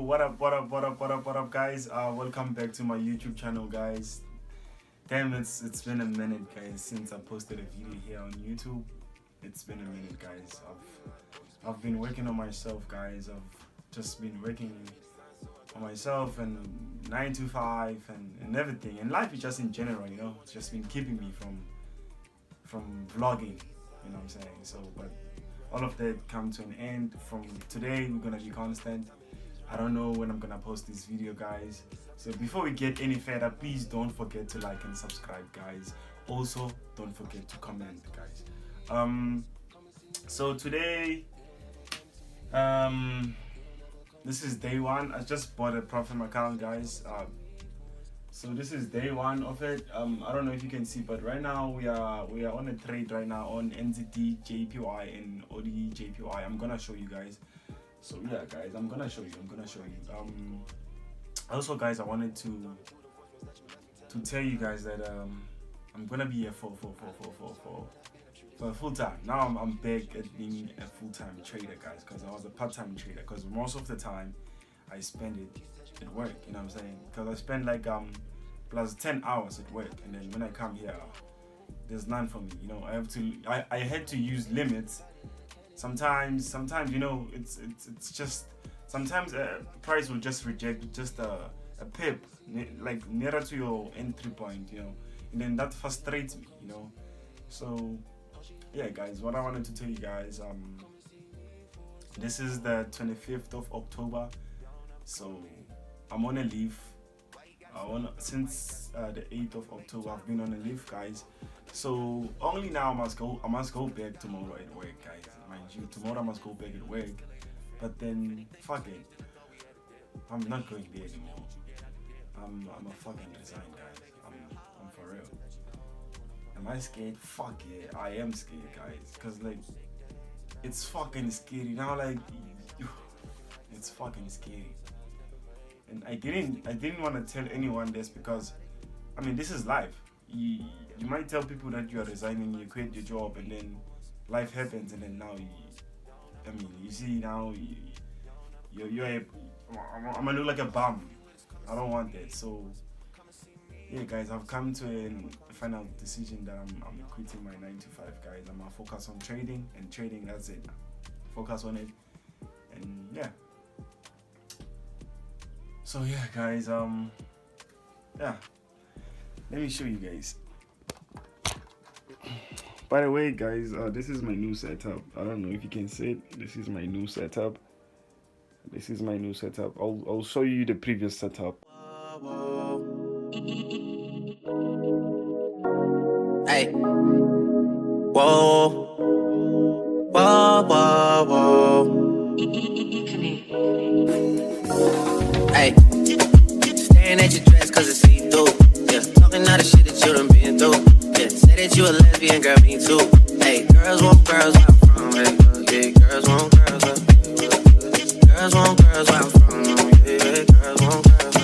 what up, guys? Welcome back to my YouTube channel, guys. Damn, it's been a minute, guys, since I posted a video here on YouTube. It's been a minute, guys. I've been working on myself, guys. I've just been working on myself and 9 to 5 and everything. And life is just in general, you know. It's just been keeping me from vlogging, you know what I'm saying? So, but all of that come to an end. From today, we're gonna be constant. I don't know when I'm gonna post this video, guys. So before we get any further, please don't forget to like and subscribe, guys. Also, don't forget to comment, guys. So today, this is day one. I just bought a Profit account, guys. So this is day one of it. I don't know if you can see, but right now we are on a trade right now on NZD JPY and ODE JPY. I'm gonna show you guys. So yeah, guys, I'm gonna show you. Also, guys, I wanted to tell you guys that I'm gonna be here for full time. Now I'm back at being a full-time trader, guys, because I was a part-time trader. Because most of the time I spend it at work, you know what I'm saying? Because I spend like plus 10 hours at work, and then when I come here, there's none for me. You know, I had to use limits. Sometimes, you know, it's just sometimes a price will just reject just a pip like nearer to your entry point, you know, and then that frustrates me, you know. So yeah, guys, what I wanted to tell you guys, this is the 25th of October, so I'm on a leave. Since the 8th of October, I've been on a leave, guys. So only now I must go back tomorrow at work, guys. Mind you, tomorrow I must go back at work. But then, fuck it, I'm not going there anymore. I'm a fucking resign, guys. I'm for real. Am I scared? Fuck yeah, I am scared, guys. Cause like, it's fucking scary now. Like, it's fucking scary. And I didn't want to tell anyone this because, I mean, this is life. You might tell people that you are resigning, you quit your job, and then life happens, and then now you see now I'm gonna look like a bum. I don't want that. So yeah, guys, I've come to a final decision that I'm quitting my 9 to 5, guys. I'm gonna focus on trading, and trading, that's it. Focus on it, and yeah. So yeah, guys, yeah, let me show you guys. By the way, guys, this is my new setup. I don't know if you can see it. This is my new setup. I'll show you the previous setup. Hey. Whoa. Whoa, whoa, whoa. Hey. Staring at your dress cause it's see-through. Yeah. Talking all the shit that you done been through. Yeah. Say that you a lesbian, girl, me too. Hey. Girls want girls where I'm from. Hey. Yeah. Girls want girls where I'm from. Girls want girls where I'm from. Yeah. Girls want girls.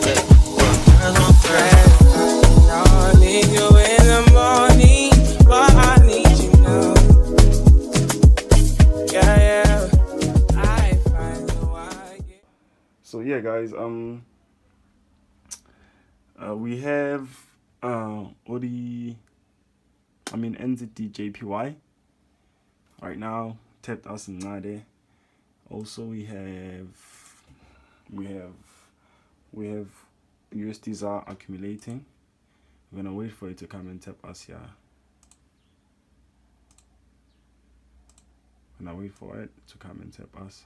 Yeah. Girls want girls. I need you in the morning, but I need you now. Yeah. I find the why. So yeah, guys, we have NZD JPY right now tapped us in Nade. Also we have USDs are accumulating. We're gonna wait for it to come and tap us here. Gonna wait for it to come and tap us.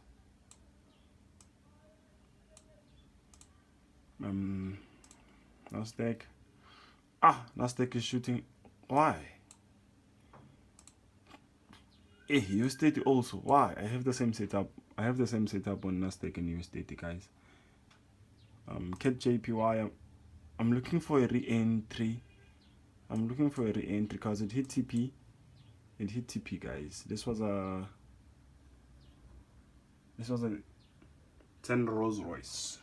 Nasdaq is shooting. Why? USDT also. Why? I have the same setup. on Nasdaq and USDT, guys. CAT JPY. I'm looking for a re-entry. Because it hit TP. Guys. This was a 10 Rolls Royce.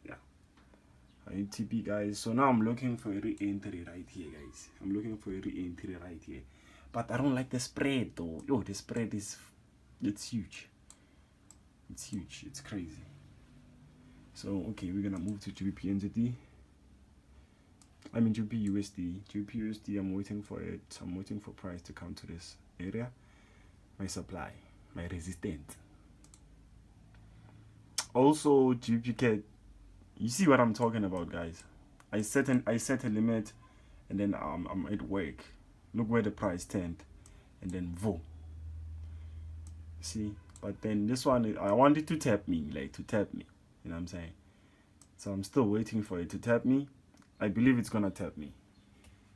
Yeah. I hit TP, guys. So now I'm looking for a re-entry right here, guys. But I don't like the spread though. Yo, the spread is It's huge. It's huge. It's crazy. So okay, we're gonna move to GBP NZD. I mean GBP USD. GBP USD. I'm waiting for it. I'm waiting for price to come to this area. My supply, my resistance. Also GBP CAD. You see what I'm talking about, guys? I set a limit, and then I'm at work. Look where the price turned, and then vo. See, but then this one, I wanted to tap me, like to tap me. You know what I'm saying? So I'm still waiting for it to tap me. I believe it's gonna tap me.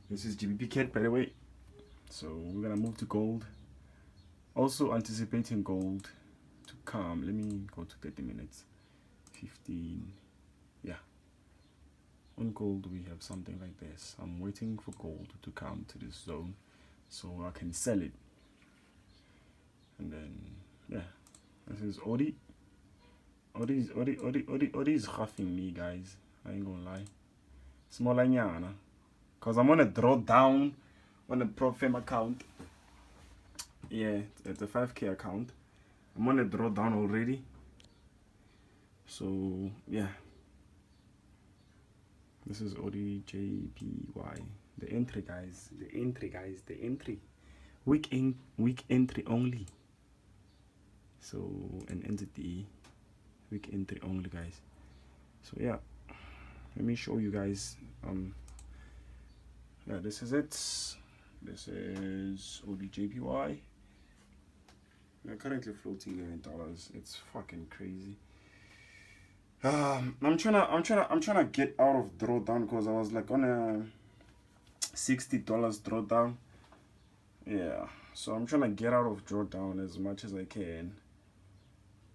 This is GBP CAD, by the way. So we're gonna move to gold. Also anticipating gold to come. Let me go to 30 minutes. 15. Yeah. On gold we have something like this. I'm waiting for gold to come to this zone so I can sell it. And then yeah, this is Odi. Odi is huffing me, guys. I ain't gonna lie. Smaller nyana. Cause I'm on a drawdown on a Profem account. Yeah, it's a 5K account. I'm on a drawdown already. So yeah. This is ODJPY. The entry, guys. The entry. Week entry only. So an entity, week entry only, guys. So yeah, let me show you guys. Yeah, this is it. This is ODJPY. We're currently floating $11. It's fucking crazy. I'm trying to get out of drawdown because I was like on a $60 drawdown. Yeah, so I'm trying to get out of drawdown as much as I can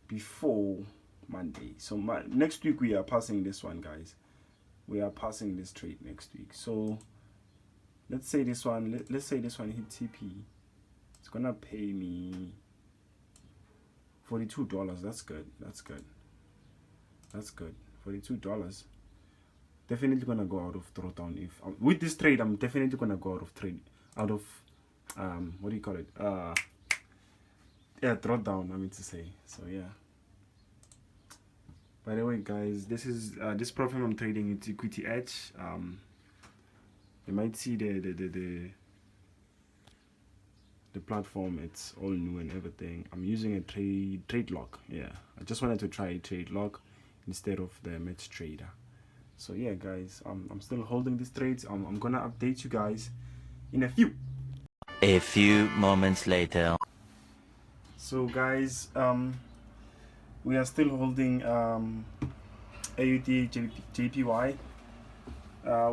before Monday. So next week we are passing this one, guys. We are passing this trade next week. So let's say this one. Let's say this one hit TP. It's gonna pay me $42. That's good. That's good. That's good. $42. Definitely gonna go out of drawdown. If with this trade, I'm definitely gonna go out of what do you call it? Yeah, drawdown. I mean to say. So yeah. By the way, guys, this is this profile I'm trading. It's Equityedge. You might see the platform. It's all new and everything. I'm using a trade lock. Yeah, I just wanted to try trade lock instead of the match trader. So yeah, guys, I'm still holding these trades. I'm gonna update you guys in a few moments later. So guys, we are still holding AUD JPY.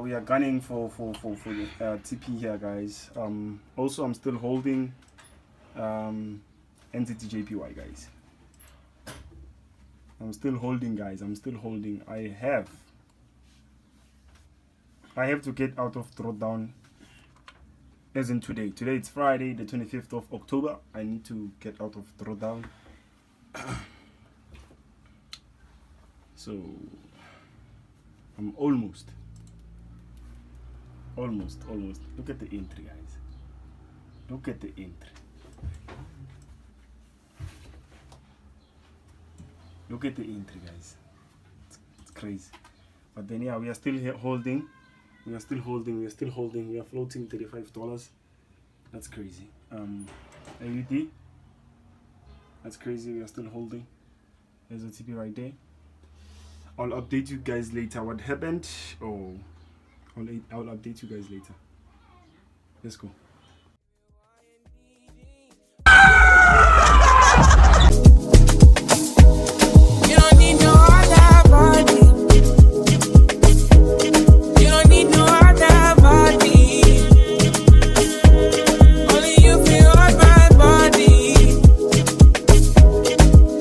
We are gunning for the TP here, guys. Also I'm still holding NZT JPY, guys. I'm still holding, guys. I'm still holding. I have to get out of drawdown as in today. Today it's Friday, the 25th of October. I need to get out of drawdown. So I'm almost. Look at the entry, guys. Look at the entry. Look at the entry, guys. It's crazy. But then yeah, we are still here holding. We are floating $35. That's crazy. AUD. That's crazy. We are still holding. There's a TP right there. I'll update you guys later what happened. Oh, I'll update you guys later. Let's go. You don't need no other body. You don't need no other body. Only you feel on my body.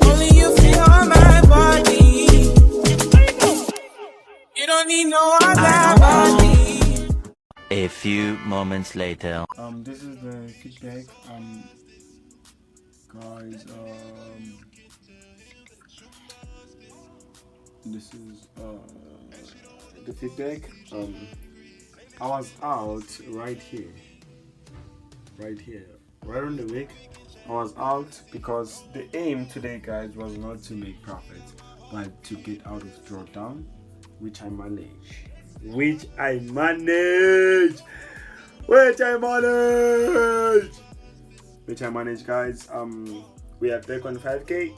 Only you feel on my body. You don't need no other body. A few moments later. This is the feedback. Guys, this is the feedback. I was out right here, right on the wick. I I was out because the aim today, guys, was not to make profit, but to get out of Drawdown, which I manage. Which I manage, guys. We are back on 5K.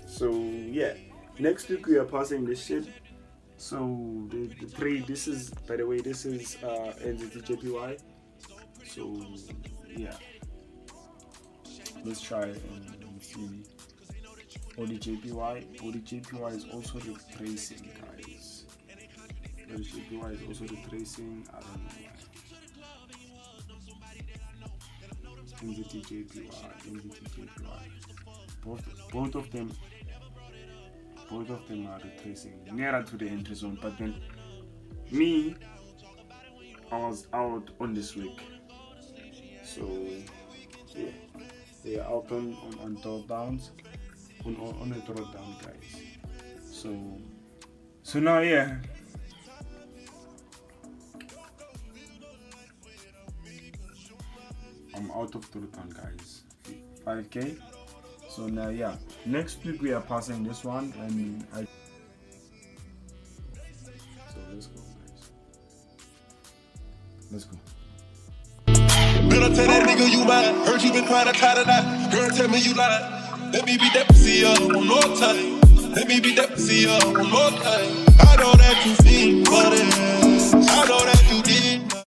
So yeah, next week we are passing this shit. So the three. This is, by the way, this is NZT-JPY. So yeah, let's try and see. ODJPY is also retracing, guys. ODJPY is also retracing. I don't know why. NZT-JPY. Both of them are retracing nearer to the entry zone. But then me, I was out on this week. So yeah, they are out on drawdowns, on a drawdown, guys. So now, yeah, I'm out of drawdown, guys. 5K. So now, yeah, next week we are passing this one, and so let's go, guys. Let's go. Better tell that nigga you mine. Heard you been trying to tie the knot. Girl, tell me you lying. Let me be that pussy one more time. Let me be that pussy one more time. I know that you feel for it. I know that you did.